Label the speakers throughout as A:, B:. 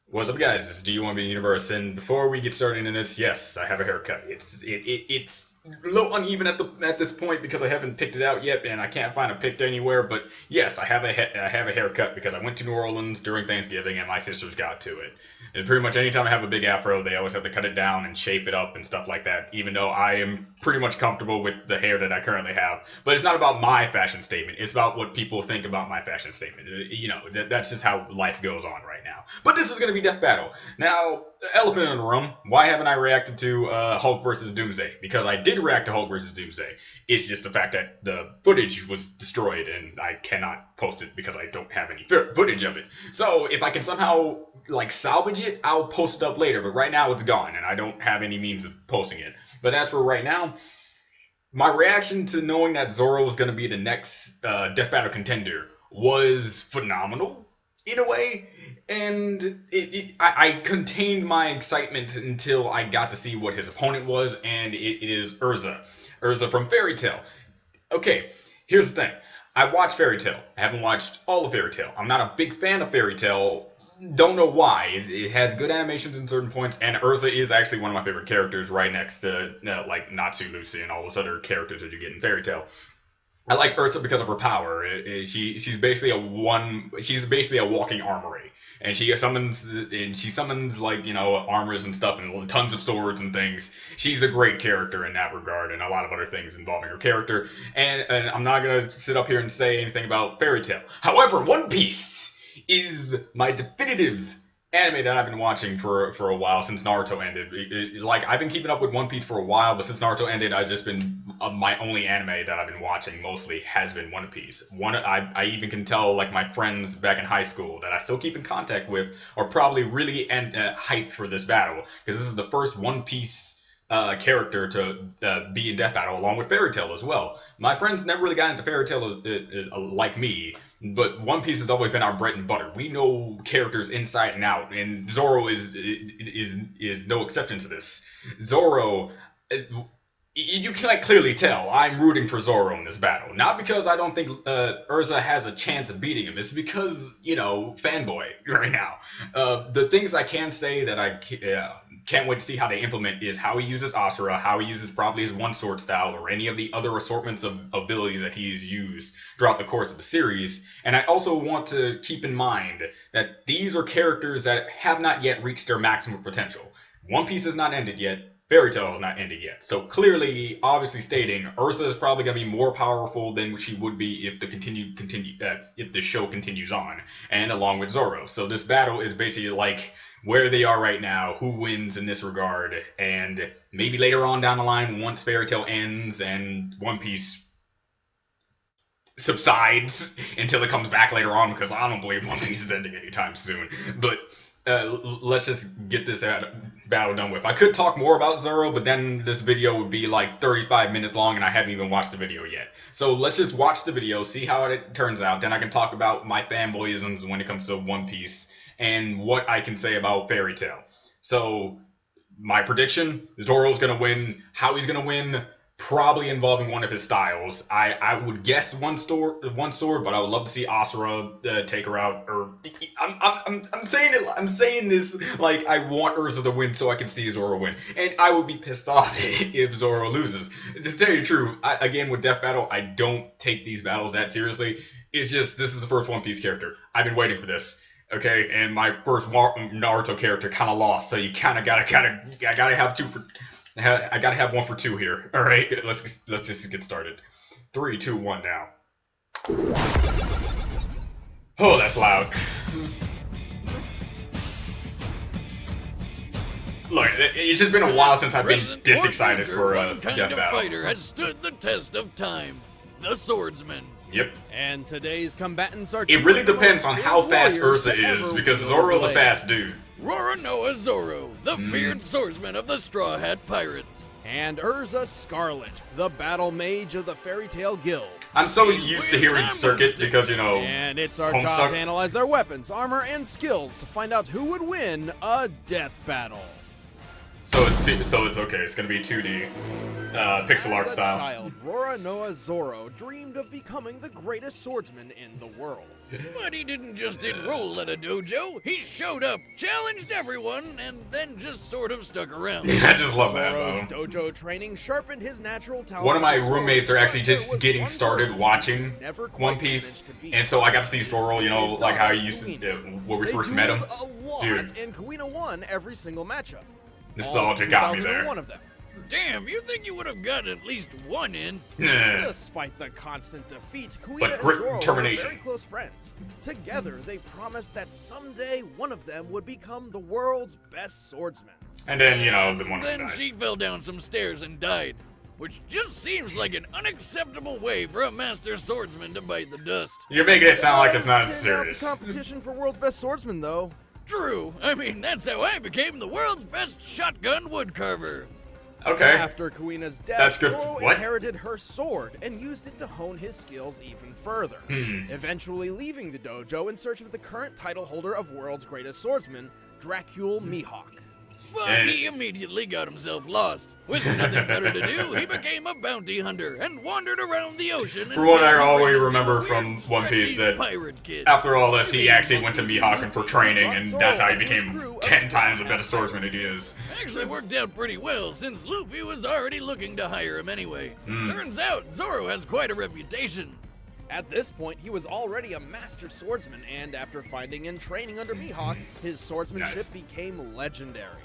A: What's up, guys? This is Do You Want to Be in the Universe? And before we get started in this, yes, I have a haircut. It's a little uneven at this point because I haven't picked it out yet, and I can't find a pick anywhere. But yes, I have a haircut because I went to New Orleans during Thanksgiving, and my sisters got to it. And pretty much anytime I have a big afro, they always have to cut it down and shape it up and stuff like that. Even though I am pretty much comfortable with the hair that I currently have, but it's not about my fashion statement. It's about what people think about my fashion statement. You know, that's just how life goes on right now. But this is going to be Death Battle. Now, elephant in the room, why haven't I reacted to Hulk versus Doomsday? Because I did react to Hulk versus Doomsday. It's just the fact that the footage was destroyed and I cannot post it because I don't have any footage of it. So if I can somehow like salvage it, I'll post it up later. But right now it's gone and I don't have any means of posting it. But as for right now, my reaction to knowing that Zoro was going to be the next Death Battle contender was phenomenal in a way, and I contained my excitement until I got to see what his opponent was, and it is Erza. Erza from Fairy Tail. Okay, here's the thing. I watched Fairy Tail. I haven't watched all of Fairy Tail. I'm not a big fan of Fairy Tail. Don't know why. It has good animations in certain points, and Erza is actually one of my favorite characters, right next to like Natsu, Lucy, and all those other characters that you get in Fairy Tail. I like Erza because of her power. She's basically a walking armory, and she summons like armors and stuff and tons of swords and things. She's a great character in that regard, and a lot of other things involving her character. And I'm not gonna sit up here and say anything about Fairy Tail. However, One Piece is my definitive anime that I've been watching for a while since Naruto ended. Like I've been keeping up with One Piece for a while, but since Naruto ended, I've just been my only anime that I've been watching mostly has been One Piece. I even can tell like my friends back in high school that I still keep in contact with are probably really hyped for this battle because this is the first One Piece character to be in Death Battle along with Fairy Tail as well. My friends never really got into Fairy Tail like me, but One Piece has always been our bread and butter. We know characters inside and out, and Zoro is no exception to this. Zoro, you can like clearly tell I'm rooting for Zoro in this battle. Not because I don't think Erza has a chance of beating him. It's because, fanboy right now. The things I can say that I can't wait to see how they implement is how he uses Asura, how he uses probably his one sword style, or any of the other assortments of abilities that he's used throughout the course of the series. And I also want to keep in mind that these are characters that have not yet reached their maximum potential. One Piece has not ended yet. Fairy Tail has not ended yet. So clearly, obviously stating, Erza is probably going to be more powerful than she would be if if the show continues on, and along with Zoro. So this battle is basically like where they are right now, who wins in this regard, and maybe later on down the line, once Fairy Tail ends and One Piece subsides until it comes back later on, because I don't believe One Piece is ending anytime soon. But let's just get this battle done with. I could talk more about Zoro, but then this video would be like 35 minutes long, and I haven't even watched the video yet. So let's just watch the video, see how it turns out. Then I can talk about my fanboyisms when it comes to One Piece and what I can say about Fairy Tail. So my prediction: Zoro's gonna win. How he's gonna win? Probably involving one of his styles. I would guess one sword, but I would love to see Asura take her out. Or I'm saying it. I'm saying this like I want Urza to win so I can see Zoro win, and I would be pissed off if Zoro loses. To tell you the truth, again with Death Battle, I don't take these battles that seriously. It's just this is the first One Piece character. I've been waiting for this. Okay, and my first Naruto character kind of lost, so you I gotta have two for. I gotta have one for two here. All right, let's just get started. 3, 2, 1 now. Oh, that's loud. Look, it's just been a while since I've been this excited for a Death Battle.
B: Fighter has stood the test of time. The swordsman.
A: Yep.
C: And today's combatants are.
A: It really depends on how fast Erza is, because Zoro's a fast dude.
B: Roronoa Zoro, the feared swordsman of the Straw Hat Pirates.
C: And Erza Scarlet, the battle mage of the Fairy Tail Guild.
A: I'm so used to hearing Circuit because,
C: And it's our job to analyze their weapons, armor, and skills to find out who would win a death battle.
A: So it's okay. It's gonna be 2D, pixel art style.
C: As a child, Roronoa Zoro dreamed of becoming the greatest swordsman in the world.
B: But he didn't just enroll at a dojo, he showed up, challenged everyone, and then just sort of stuck around.
A: I just love that,
C: Zoro's
A: though.
C: dojo training sharpened his natural talent.
A: One of my
C: as a sword,
A: roommates are actually
C: but there
A: just
C: was
A: getting
C: one
A: started
C: person
A: watching
C: who never quite
A: One Piece,
C: managed to beat.
A: and so I got to see Zoro, you know,
C: His
A: like how he
C: daughter,
A: used to,
C: Kuina.
A: when we
C: They
A: first met him.
C: dueled a lot,
A: Dude.
C: and Kuina won every single matchup.
A: Nostalgia got me
C: 2001
A: there.
C: of them.
B: Damn, you think you would have gotten at least one in?
A: Nah.
C: Despite the constant defeat, Kuina
A: But
C: and
A: grit
C: Zoro
A: and
C: were
A: determination.
C: very close friends. Together, they promised that someday one of them would become the world's best swordsman.
A: And then, you know, the one
B: Then
A: that died.
B: she fell down some stairs and died, which just seems like an unacceptable way for a master swordsman to bite the dust.
A: You're making it sound like it's not
C: Didn't help the
A: serious.
C: competition for world's best swordsman, though.
B: True, I mean, that's how I became the world's best shotgun woodcarver.
A: Okay.
C: After Kuina's death,
A: That's good.
C: Zoro
A: What?
C: inherited her sword and used it to hone his skills even further, eventually leaving the dojo in search of the current title holder of world's greatest swordsman, Dracule Mihawk.
B: But
A: And-
B: he immediately got himself lost. With nothing better to do, he became a bounty hunter and wandered around the ocean.
A: From what
B: until
A: I
B: he
A: always
B: ran into a
A: remember
B: weird,
A: from One Piece,
B: stretchy
A: that
B: pirate kid.
A: After all this, he actually went to Mihawk for training, and that's how he became
C: Zoro
A: 10 times the better swordsman he is.
B: Actually worked out pretty well, since Luffy was already looking to hire him anyway. Turns out, Zoro has quite a reputation.
C: At this point, he was already a master swordsman, and after finding and training under Mihawk, his swordsmanship
A: Nice.
C: became legendary.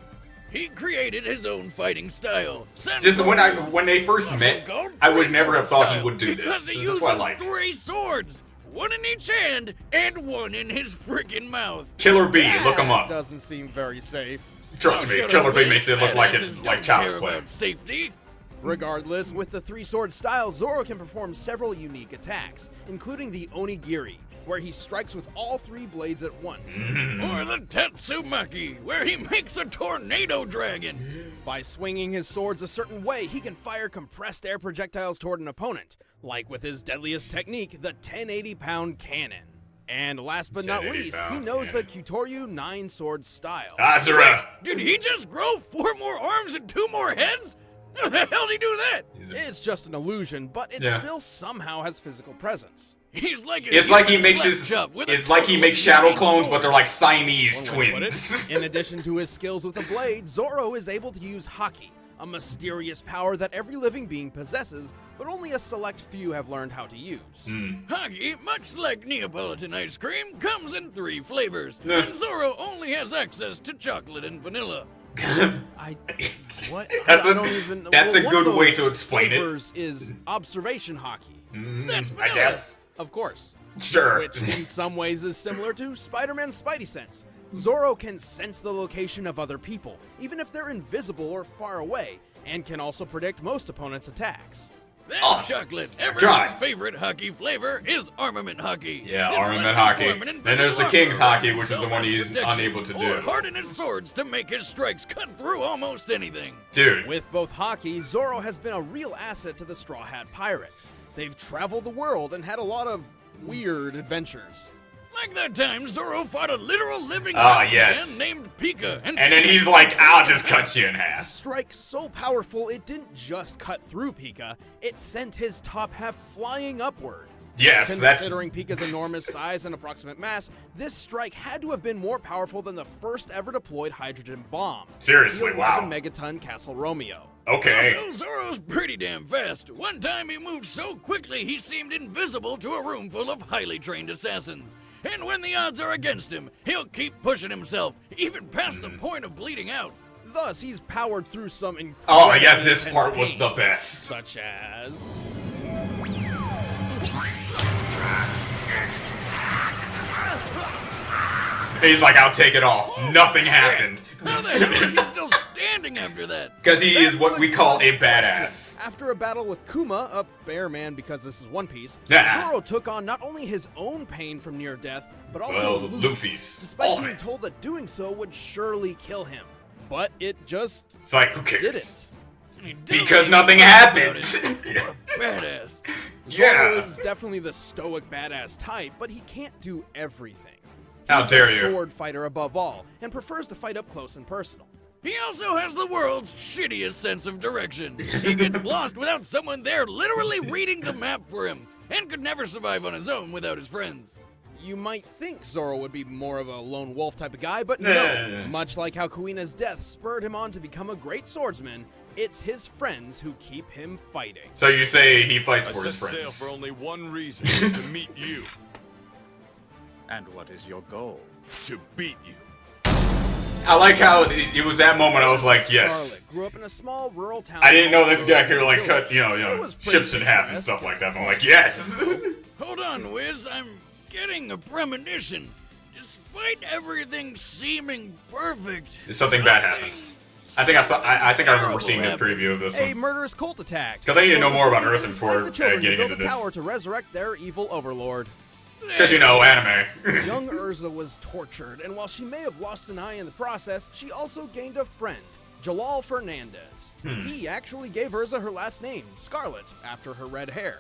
B: He created his own fighting style.
A: Just when they first met, I would never have thought he would do
B: because
A: this.
B: he
A: That's
B: uses
A: what I like.
B: 3 swords, one in each hand and one in his freaking mouth.
A: Killer Bee, look him
C: That
A: up.
C: doesn't seem very safe.
A: Trust me,
B: Shut
A: Killer
B: up,
A: Bee
B: Wiz.
A: makes it look like it's
B: Badasses
A: like
B: don't
A: child's
B: care
A: play.
B: about safety.
C: Regardless, with the 3-sword style, Zoro can perform several unique attacks, including the Onigiri, where he strikes with all 3 blades at once.
B: Or the Tatsumaki, where he makes a tornado dragon.
C: By swinging his swords a certain way, he can fire compressed air projectiles toward an opponent, like with his deadliest technique, the 1080-pound cannon. And last but not least, he
A: 1080-pound
C: knows the
A: cannon.
C: Kyoryu 9-sword style.
A: Azura!
B: Did he just grow 4 more arms and 2 more heads? How the hell did he do that?
C: It's just an illusion, but it
A: Yeah.
C: still somehow has physical presence.
B: He's like
A: It's like he makes
B: slap
A: his.
B: chop with a
A: It's like he
B: total
A: makes
B: of
A: shadow
B: 9
A: clones, but they're like
B: swords.
A: Siamese
C: One way to put
A: twins.
C: it. In addition to his skills with a blade, Zoro is able to use Haki, a mysterious power that every living being possesses, but only a select few have learned how to use.
B: Hockey, much like Neapolitan ice cream, comes in 3 flavors,
A: Yeah.
B: and Zoro only has access to chocolate and vanilla.
C: I what?
A: That's
C: I
A: a-
C: don't even.
A: that's a
C: one of
A: good way
C: those
A: to explain it.
C: flavors is observation hockey,
B: That's
A: I
B: vanilla.
A: guess.
C: of course,
A: Sure.
C: which in some ways is similar to Spider-Man's Spidey sense. Zoro can sense the location of other people, even if they're invisible or far away, and can also predict most opponents' attacks.
B: Then
A: Oh,
B: chocolate, everyone's
A: God.
B: favorite hockey flavor, is armament hockey.
A: Yeah,
B: This
A: armament
B: lets him
A: hockey.
B: form an
A: Then
B: invisible
A: there's the
B: armor
A: King's
B: around
A: hockey, which is the
B: himself
A: one
B: as
A: he's
B: protection,
A: unable to
B: or
A: do.
B: harden his swords to make his strikes cut through almost anything.
A: Dude.
C: With both hockey, Zoro has been a real asset to the Straw Hat Pirates. They've traveled the world and had a lot of weird adventures.
B: Like that time Zoro fought a literal living
A: Ah,
B: mountain
A: yes.
B: man named Pika. And
A: And then he's
B: smashed
A: like,
B: him
A: I'll
B: through
A: just
B: the
A: cut you in
C: A
A: half.
C: strike so powerful it didn't just cut through Pika, it sent his top half flying upward.
A: Yes, that's.
C: Considering Pika's enormous size and approximate mass, this strike had to have been more powerful than the first ever deployed hydrogen bomb.
A: Seriously,
C: the
A: wow.
C: 11 megaton Castle Romeo.
A: Okay.
B: Also, Zoro's pretty damn fast. One time he moved so quickly he seemed invisible to a room full of highly trained assassins. And when the odds are against him, he'll keep pushing himself, even past the point of bleeding out.
C: Thus, he's powered through some incredible
A: Oh, yeah, this part was the best.
C: such as
A: He's like, I'll take it all. Nothing
B: Shit.
A: happened.
B: How the hell is he still standing after that?
A: Because he is
C: That's
A: what we call a
C: good question.
A: badass.
C: After a battle with Kuma, a bear man because this is One Piece,
A: Yeah.
C: Zoro took on not only his own pain from near death, but also
A: Well,
C: Luffy's,
A: Luffy's.
C: despite
A: All of
C: being
A: it.
C: told that doing so would surely kill him. But it just
A: It's like, who cares?
C: didn't.
B: And he
A: Because
B: doesn't
A: nothing
B: even think
A: happened.
B: about it. What a badass.
C: Zoro
A: Yeah.
C: is definitely the stoic badass type, but he can't do everything.
A: How
C: He's
A: dare
C: a
A: you.
C: sword fighter above all, and prefers to fight up close and personal.
B: He also has the world's shittiest sense of direction. He gets lost without someone there literally reading the map for him, and could never survive on his own without his friends.
C: You might think Zoro would be more of a lone wolf type of guy, but
A: Yeah.
C: no. Much like how Kuina's death spurred him on to become a great swordsman, it's his friends who keep him fighting.
A: So you say he fights
D: I
A: for his
D: set sail
A: friends.
D: for only one reason, to meet you.
E: And what is your goal?
D: To beat you.
A: I like how it was that moment I was like, yes.
C: Scarlet grew up in a small rural town.
A: I didn't know
C: called
A: this guy could
C: Grove
A: like
C: Village.
A: cut, you know,
C: It was pretty
A: ships in half and
C: picturesque,
A: stuff like
C: as
A: that. But I'm
C: far
A: like,
C: as
A: yes.
B: Hold on, Wiz. I'm getting a premonition. Despite everything seeming perfect,
A: Something bad happens. I think I think I remember seeing the preview of this
C: A
A: one.
C: murderous cult attack.
A: 'Cause I need to know more about
C: Destroyed
A: Erza
C: the city
A: before,
C: and enslaved the children to
A: getting
C: build
A: into
C: a
A: this.
C: tower to resurrect their evil overlord.
A: Because you know, anime.
C: Young Erza was tortured, and while she may have lost an eye in the process, she also gained a friend, Jalal Fernandez. He actually gave Erza her last name, Scarlet, after her red hair.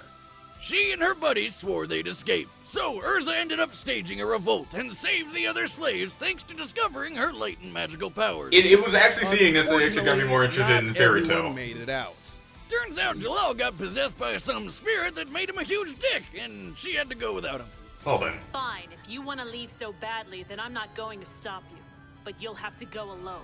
B: she and her buddies swore they'd escape. So Erza ended up staging a revolt and saved the other slaves thanks to discovering her latent magical powers.
A: It was actually seeing this that actually got me more interested in
C: Not
A: Fairy
C: everyone
A: Tail.
C: made it out.
B: Turns out Jalal got possessed by some spirit that made him a huge dick, and she had to go without him.
A: Well then.
F: Fine, if you want to leave so badly, then I'm not going to stop you. But you'll have to go alone.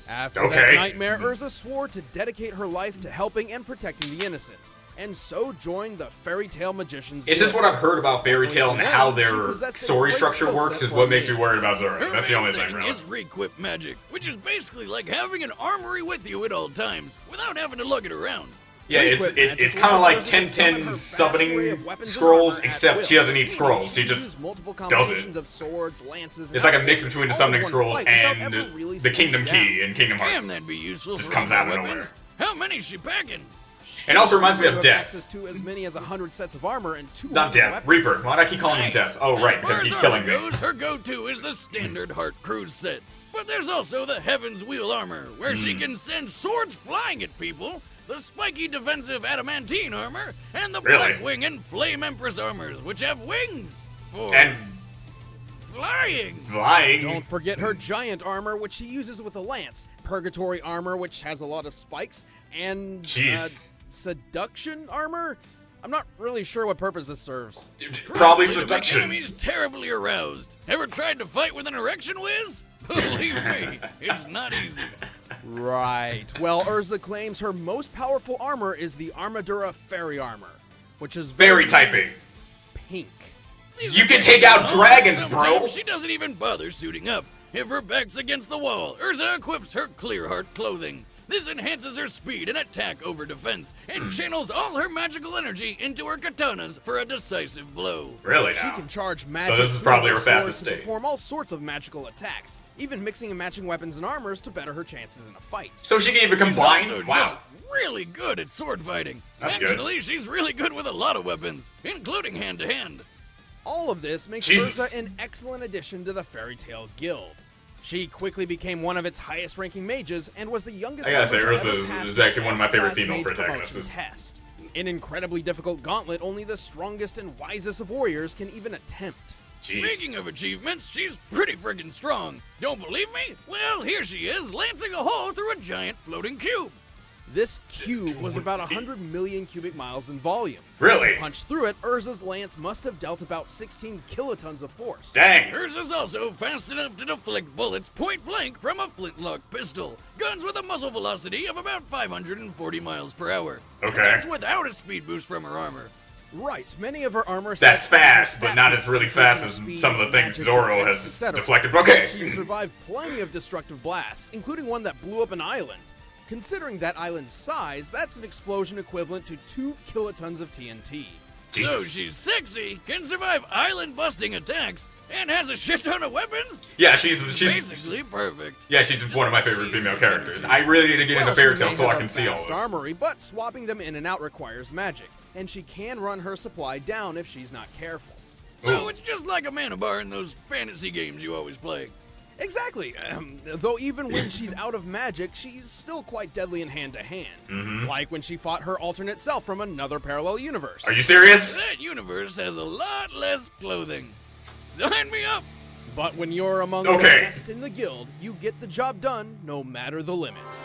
C: After
A: Okay.
C: that nightmare, Erza swore to dedicate her life to helping and protecting the innocent, and so joined the Fairy Tale Magicians
A: It's just
C: Guild.
A: what I've heard about Fairy Tail and how
C: She
A: their
C: possessed a
A: story
C: great
A: structure
C: skill
A: works
C: set
A: is
C: for
A: what makes me
C: mating.
A: worried about Zoro.
B: Her
A: That's the only
B: main
A: thing,
B: thing
A: really.
B: is requip magic, which is basically like having an armory with you at all times, without having to lug it around.
A: Yeah,
C: Requip magic
A: it's kind of
C: allows
A: like
C: Erza to summon
A: 10-10
C: her vast array of
A: summoning
C: weapons and
A: scrolls,
C: armor at
A: except
C: will,
A: she doesn't need
C: meaning
A: scrolls. She
C: can
A: just
C: use multiple
A: does
C: combinations
A: it.
C: of swords, lances, and
A: It's like a mix
C: outfits,
A: between the
C: all in
A: summoning
C: one
A: scrolls
C: fight without
A: and
C: ever really
A: the Kingdom
C: slowing
A: Key
C: down.
A: in Kingdom Hearts.
B: Damn, that'd be useful
A: Just
B: for
A: comes
B: all
A: out
B: the
A: of
B: weapons. How many's she packing?
A: And also reminds me
C: You
A: of
C: have
A: Death.
C: access to as many as 100 sets of armor and 200
A: Not Death,
C: weapons.
A: Reaper. Why do I keep calling him
B: Nice.
A: Death? Oh, right,
B: As
A: because
B: far
A: he's
B: as
A: killing
B: armor
A: me.
B: goes, her go-to is the standard Heart Cruise set. But there's also the Heaven's Wheel armor, where she
A: Hmm.
B: can send swords flying at people, the spiky defensive adamantine armor, and the
A: Really?
B: Black Wing and Flame Empress armors, which have wings for
A: And
B: flying.
A: flying.
C: Don't forget her giant armor, which she uses with a lance, purgatory armor, which has a lot of spikes, and
A: Jeez.
C: seduction armor? I'm not really sure what purpose this serves.
A: Probably
B: to make
A: seduction.
B: enemies terribly aroused. Ever tried to fight with an erection, Wiz? Believe me, it's not easy.
C: Right. Well, Erza claims her most powerful armor is the Armadura Fairy Armor, which is
A: Fairy typing.
C: pink.
B: These
A: You
B: are
A: can
B: things
A: take out
B: that
A: dragons,
B: sometimes
A: bro.
B: She doesn't even bother suiting up. If her back's against the wall, Erza equips her Clear Heart clothing. This enhances her speed and attack over defense, and channels all her magical energy into her katanas for a decisive blow.
A: Really
C: She
A: now?
C: can charge magic
A: this is
C: through
A: probably
C: her
A: her
C: swords
A: fastest
C: to
A: state.
C: perform all sorts of magical attacks, even mixing and matching weapons and armors to better her chances in a fight.
A: So she can even
B: She's
A: combine?
B: also just
A: Wow.
B: really good at sword fighting.
A: That's good.
B: Actually, she's really good with a lot of weapons, including hand-to-hand.
C: All of this makes
A: Jesus.
C: Erza an excellent addition to the Fairy Tale Guild. She quickly became one of its highest-ranking mages and was the youngest
A: I gotta
C: member
A: say,
C: to
A: Erza
C: ever
A: is-
C: pass
A: is
C: the
A: actually one of my favorite
C: S-class
A: female
C: mage
A: protagonists.
C: promotion test. An incredibly difficult gauntlet only the strongest and wisest of warriors can even attempt.
A: Jeez.
B: Speaking of achievements, she's pretty friggin' strong. Don't believe me? Well, here she is, lancing a hole through a giant floating cube.
C: This cube was about 100 million cubic miles in volume.
A: Really?
C: To punch through it, Urza's lance must have dealt about 16 kilotons of force.
A: Dang.
B: Hers is also fast enough to deflect bullets point blank from a flintlock pistol. Guns with a muzzle velocity of about 540 miles per hour. And
A: Okay.
B: that's without a speed boost from her armor.
C: Right, many of her armor
A: That's
C: sets
A: fast,
C: offer
A: but
C: stat
A: not as
C: boosts,
A: really
C: personal
A: fast as
C: speed,
A: some of the things
C: magic,
A: Zoro
C: defense,
A: has
C: etc.
A: deflected. Okay.
C: She survived plenty of destructive blasts, including one that blew up an island. Considering that island's size, that's an explosion equivalent to 2 kilotons of TNT.
B: So
A: Jesus.
B: she's sexy, can survive island-busting attacks, and has a shit ton of weapons?
A: Yeah, she's
B: Basically perfect.
A: yeah, she's one of my favorite female characters. I really need to get into Fairy
C: she
A: Tail
C: may
A: so I
C: have
A: can
C: a
A: see all
C: vast
A: this.
C: armory, but swapping them in and out requires magic, and she can run her supply down if she's not careful.
B: So
A: Ooh.
B: it's just like a mana bar in those fantasy games you always play.
C: Exactly. Though even when she's out of magic, she's still quite deadly in hand-to-hand. Like when she fought her alternate self from another parallel universe.
A: Are you serious?
B: That universe has a lot less clothing. Sign me up!
C: But when you're among
A: Okay.
C: the best in the guild, you get the job done no matter the limits.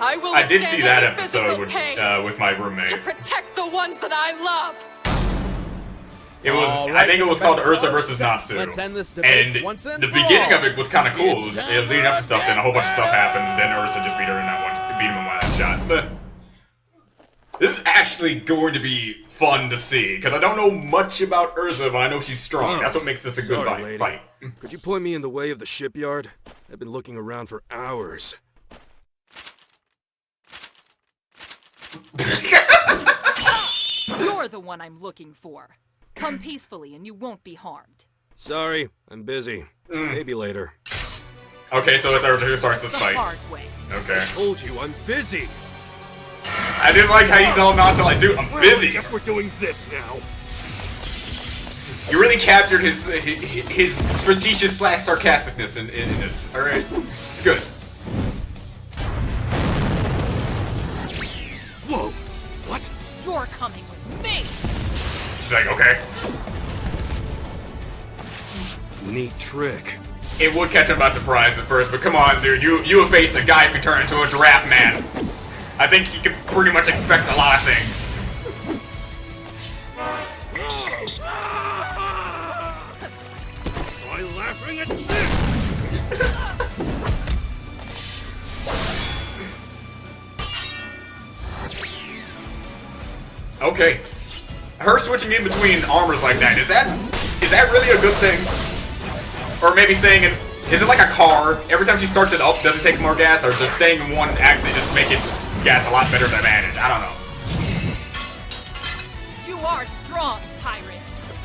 F: I will
A: I did
F: withstand
A: see that
F: any physical
A: episode
F: pain
A: with my roommate.
F: to protect the ones that I love.
A: It was.
C: All
A: I
C: right,
A: think it
C: the
A: was called
C: bets
A: Erza
C: are
A: versus
C: set.
A: Natsu.
C: Let's end this debate
A: And
C: once and
A: the
C: for
A: beginning
C: all.
A: of it was kind of cool. It was
B: It's
A: leading up to
B: time
A: stuff,
B: for
A: then a whole bunch of stuff
B: death
A: happened, then Erza just beat her in that one, beat him in one shot. But this is actually going to be fun to see because I don't know much about Erza, but I know she's strong.
G: Oh,
A: That's what makes this a good
G: sorry, lady.
A: fight.
G: Could you point me in the way of the shipyard? I've been looking around for hours.
H: You're the one I'm looking for. Come peacefully and you won't be harmed.
G: Sorry, I'm busy. Maybe later.
A: Okay, so it's Erza who starts this
H: The
A: fight.
H: hard way.
A: Okay.
G: Told you, I'm busy.
A: I didn't like how you all nonchalant, like, dude, I'm
G: Well,
A: busy.
G: I guess we're doing this now.
A: You really captured his facetious / sarcasticness in this. All right, it's good.
G: Whoa! What?
H: You're coming with me.
A: She's like, okay.
G: Neat trick.
A: It would catch him by surprise at first, but come on, dude, you have faced a guy who can turn into a giraffe man. I think you can pretty much expect a lot of things.
G: Why laughing at this?
A: Okay. Her switching in between armors like that, is that really a good thing? Or maybe saying it, is it like a car? Every time she starts it up, does it take more gas? Or does staying in one actually just make it gas a lot better than advantage? I don't know.
H: You are strong, pirate.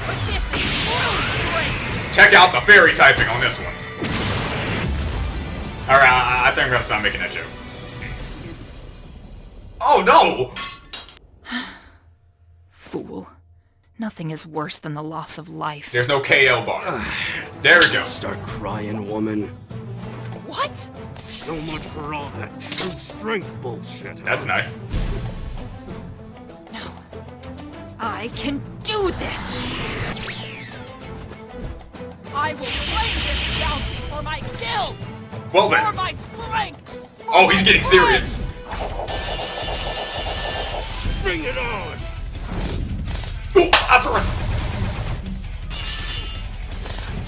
H: But this is really great.
A: Check out the fairy typing on this one. Alright, I think I'm gonna stop making that joke. Oh no!
H: Fool. Nothing is worse than the loss of life.
A: There's no KO bar. There we go.
G: Start crying, woman.
H: What?
G: So much for all that true strength bullshit.
A: That's nice.
H: No. I can do this! I will claim this bounty for my guild!
A: Well
H: For
A: then.
H: my strength! For
A: Oh, he's
H: my
A: getting
H: pride!
A: serious.
G: Bring it on!
A: Ooh, that's right.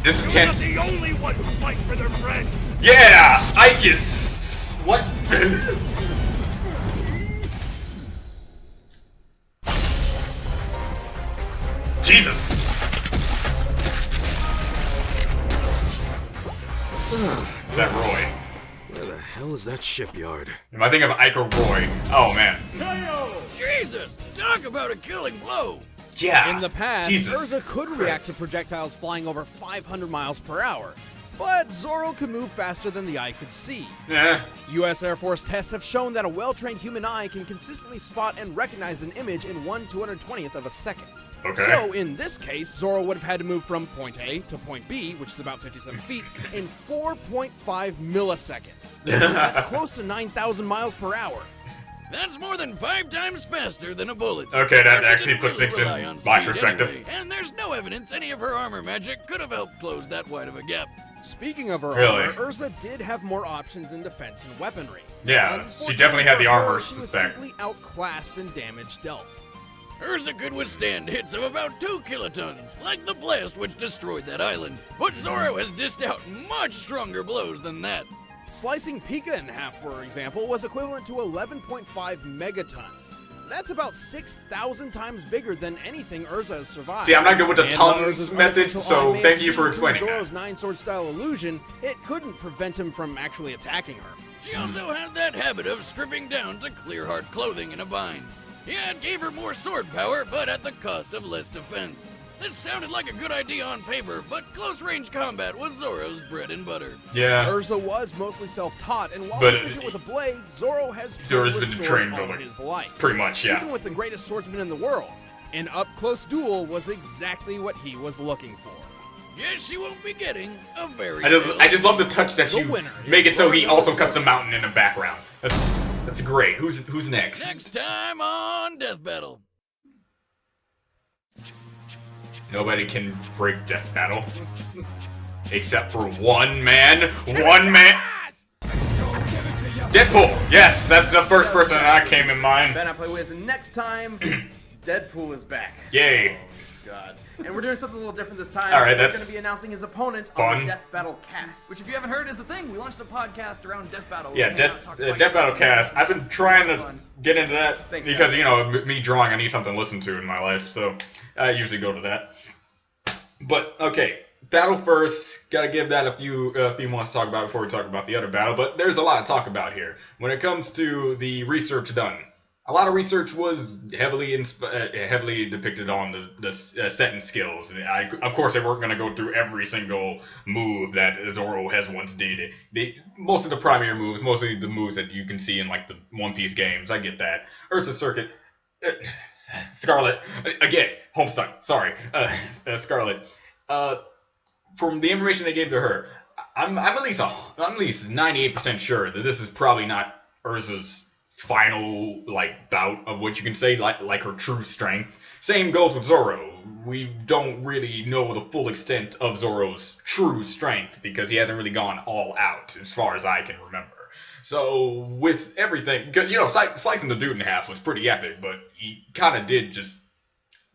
A: This is
G: You're
A: tense.
G: not the only one who fights for their friends!
A: Yeah! Ike is... What? Jesus! Is that Roy?
G: Where the hell is that shipyard?
A: Am I thinking of Ike or Roy? Oh man.
B: Jesus! Talk about a killing blow!
A: Yeah.
C: In the past,
A: Jesus
C: Erza could react to projectiles flying over 500 miles per hour, but Zoro could move faster than the eye could see.
A: Eh.
C: U.S. Air Force tests have shown that a well-trained human eye can consistently spot and recognize an image in 1/220th of a second.
A: Okay.
C: So, in this case, Zoro would have had to move from point A to point B, which is about 57 feet, in 4.5 milliseconds. That's close to 9,000 miles per hour.
B: That's more than 5 times faster than a bullet.
A: Okay, that
B: Erza
A: actually
B: didn't
A: puts
B: really
A: things in
B: rely on
A: my
B: speed
A: perspective.
B: anyway, and there's no evidence any of her armor magic could have helped close that wide of a gap.
C: Speaking of her
A: Really?
C: armor, Erza did have more options in defense and weaponry.
A: Yeah, she definitely had the
C: Unfortunately for
A: armor
C: her, she was
A: spec.
C: simply outclassed in damage dealt.
B: Erza could withstand hits of about 2 kilotons, like the blast which destroyed that island. But Zoro has dished out much stronger blows than that.
C: Slicing Pika in half, for example, was equivalent to 11.5 megatons. That's about 6,000 times bigger than anything Erza has survived.
A: See, I'm not good with the
C: And while
A: tons
C: Erza's
A: method,
C: artificial
A: so
C: eye may
A: thank
C: have
A: you for
C: seen through
A: explaining
C: Zoro's
A: that.
C: 9-sword style illusion, it couldn't prevent him from actually attacking her.
B: She also had that habit of stripping down to clear hard clothing in a bind. Yeah, it gave her more sword power, but at the cost of less defense. This sounded like a good idea on paper, but close-range combat was Zoro's bread and butter.
A: Yeah.
C: Urza was mostly self-taught, and while
A: But,
C: efficient with a blade, Zoro has
A: Zoro's
C: trained with
A: been
C: swords
A: trained
C: all
A: over
C: his life.
A: Pretty much, yeah.
C: Even with the greatest swordsman in the world, an up-close duel was exactly what he was looking for.
B: Yes, she won't be getting a very
A: I just love the touch that
C: The
A: you
C: winner is
A: make it so he
C: Zoro
A: also cuts the
C: Zoro.
A: mountain in the background. That's great. Who's next?
B: Next time on Death Battle.
A: Nobody can break Death Battle. Except for one man. One man. Deadpool! Yes, that's the first person that came in mind.
C: Ben, I play with next time. Deadpool is back.
A: Yay.
C: God. And we're doing something a little different this time.
A: All right,
C: we're
A: that's
C: going to be announcing his opponent
A: fun.
C: on the Death Battle cast.
I: Which, if you haven't heard, is a thing. We launched a podcast around Death Battle.
A: Yeah, Death Battle Cast. I've been trying to get into that because, you know, me drawing, I need something to listen to in my life, so I usually go to that. But, okay, battle first. Gotta give that a few months to talk about before we talk about the other battle, but there's a lot to talk about here. When it comes to the research done, a lot of research was heavily depicted on the setting skills. Of course, they weren't going to go through every single move that Zoro has once did. Most of the primary moves, mostly the moves that you can see in like the One Piece games. I get that. Erza Circuit, Scarlet again, Homestuck. Sorry, Scarlet. From the information they gave to her, I'm at least 98% sure that this is probably not Erza's final like bout of what you can say like her true strength. Same goes with Zoro. We don't really know the full extent of Zoro's true strength because he hasn't really gone all out as far as I can remember. So with everything, you know, slicing the dude in half was pretty epic, but he kind of did just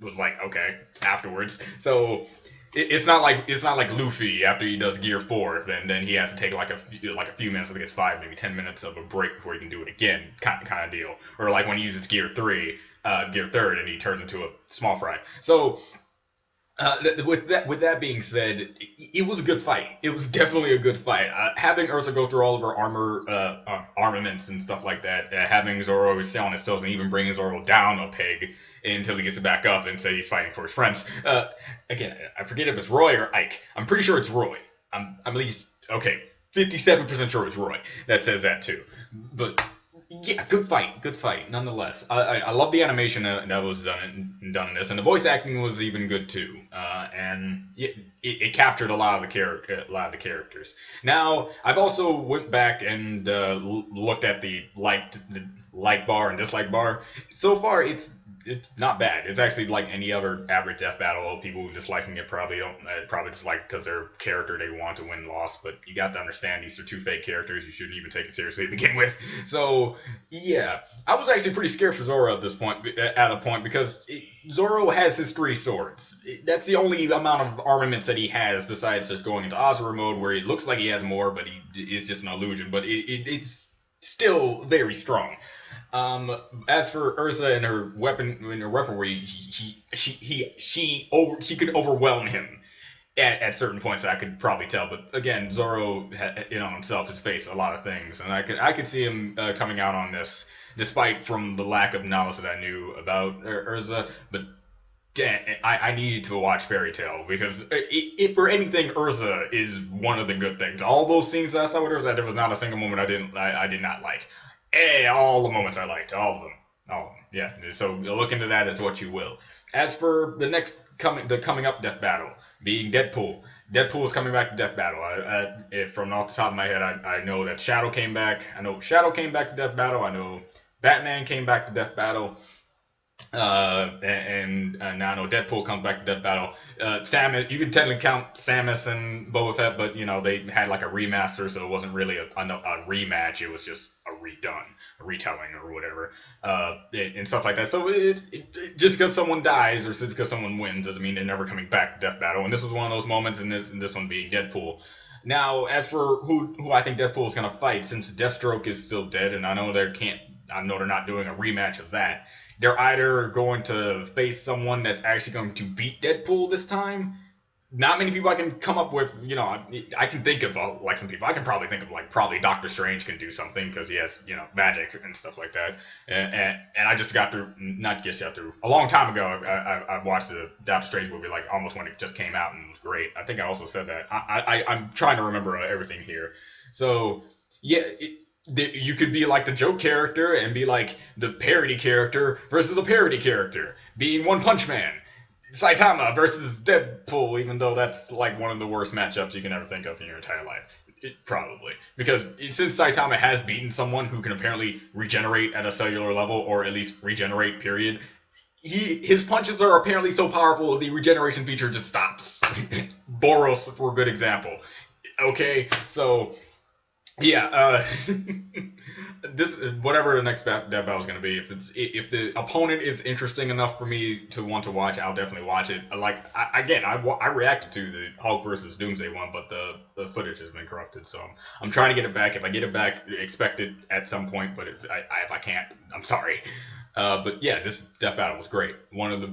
A: was like okay afterwards. So it's not like Luffy after he does Gear 4 and then he has to take like a few minutes, I think it's 5, maybe 10 minutes of a break before he can do it again, kind of deal. Or like when he uses Gear 3, Gear 3rd, and he turns into a small fry. So with that being said, it was a good fight. It was definitely a good fight. Having Erza go through all of her armaments and stuff like that, having Zoro stay on his toes and even bringing Zoro down a peg until he gets it back up and say he's fighting for his friends. Again, I forget if it's Roy or Ike. I'm pretty sure it's Roy. I'm at least 57% sure it's Roy that says that too. But yeah, good fight, nonetheless. I love the animation that was done in this, and the voice acting was even good too. And it captured a lot of the characters. Now, I've also went back and looked at the like bar and dislike bar. So far, it's not bad. It's actually like any other average death battle. People disliking it probably dislike because their character they want to win lost. But you got to understand these are two fake characters. You shouldn't even take it seriously to begin with. So yeah, I was actually pretty scared for Zoro at a point because Zoro has his 3 swords. That's the only amount of armaments that he has besides just going into Azura mode where it looks like he has more, but he is just an illusion. But it's still very strong. As for Erza and her weaponry, she could overwhelm him at certain points. I could probably tell, but again, Zoro in on himself has faced a lot of things, and I could see him coming out on this, despite from the lack of knowledge that I knew about Erza. But damn, I needed to watch Fairy Tail because if for anything, Erza is one of the good things. All those scenes that I saw with Erza, there was not a single moment I did not like. All the moments I liked, all of them. Yeah. So look into that as what you will. As for the coming up death battle, being Deadpool. Deadpool is coming back to death battle. From off the top of my head, I know that Shadow came back. I know Shadow came back to death battle. I know Batman came back to death battle. And now I know Deadpool comes back to death battle. Samus, you can technically count Samus and Boba Fett, but you know they had like a remaster, so it wasn't really a rematch. It was just a retelling or whatever, and stuff like that. So just because someone dies or just because someone wins doesn't mean they're never coming back to death battle. And this was one of those moments, and this one being Deadpool. Now, as for who I think Deadpool is gonna fight, since Deathstroke is still dead, and I know they're not doing a rematch of that. They're either going to face someone that's actually going to beat Deadpool this time. Not many people I can come up with, you know, I can think of like some people. I can probably think of like probably Doctor Strange can do something because he has, you know, magic and stuff like that. And I just got through, a long time ago, I watched the Doctor Strange movie like almost when it just came out and it was great. I think I also said that. I'm trying to remember everything here. So, yeah, you could be like the joke character and be like the parody character versus the parody character, being One Punch Man. Saitama versus Deadpool, even though that's like one of the worst matchups you can ever think of in your entire life. Probably. Because since Saitama has beaten someone who can apparently regenerate at a cellular level, or at least regenerate, period, his punches are apparently so powerful the regeneration feature just stops. Boros, for a good example. Okay, so Yeah, this is whatever the next death battle is going to be. If the opponent is interesting enough for me to want to watch, I'll definitely watch it. Like I reacted to the Hulk versus Doomsday one, but the footage has been corrupted, so I'm trying to get it back. If I get it back, expect it at some point. But if I can't, I'm sorry. But yeah, this death battle was great. One of the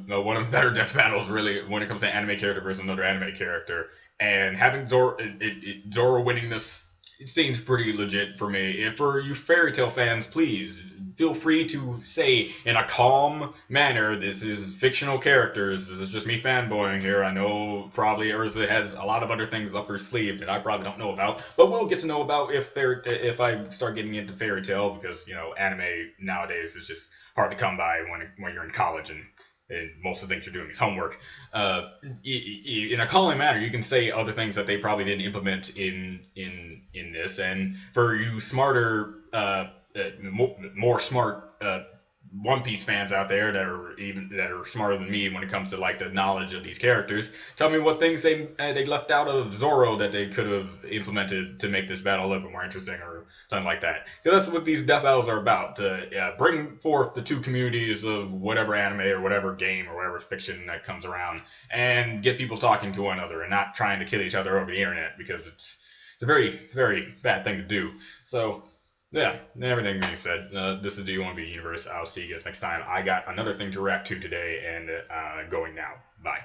A: better death battles, really, when it comes to anime character versus another anime character, and having Zoro winning this. It seems pretty legit for me. If for you fairy tale fans, please feel free to say in a calm manner, this is fictional characters. This is just me fanboying here. I know probably Erza has a lot of other things up her sleeve that I probably don't know about, but we'll get to know about if I start getting into fairy tale, because anime nowadays is just hard to come by when you're in college and most of the things you're doing is homework. In a calming manner, you can say other things that they probably didn't implement in this. And for you smarter, more smart One Piece fans out there that are smarter than me when it comes to like the knowledge of these characters, tell me what things they left out of Zoro that they could have implemented to make this battle a little bit more interesting or something like that. Because that's what these death battles are about, to bring forth the two communities of whatever anime or whatever game or whatever fiction that comes around, and get people talking to one another and not trying to kill each other over the internet, because it's a very, very bad thing to do. So yeah, and everything being said, this is Do You Want to Be Universe. I'll see you guys next time. I got another thing to react to today, and going now. Bye.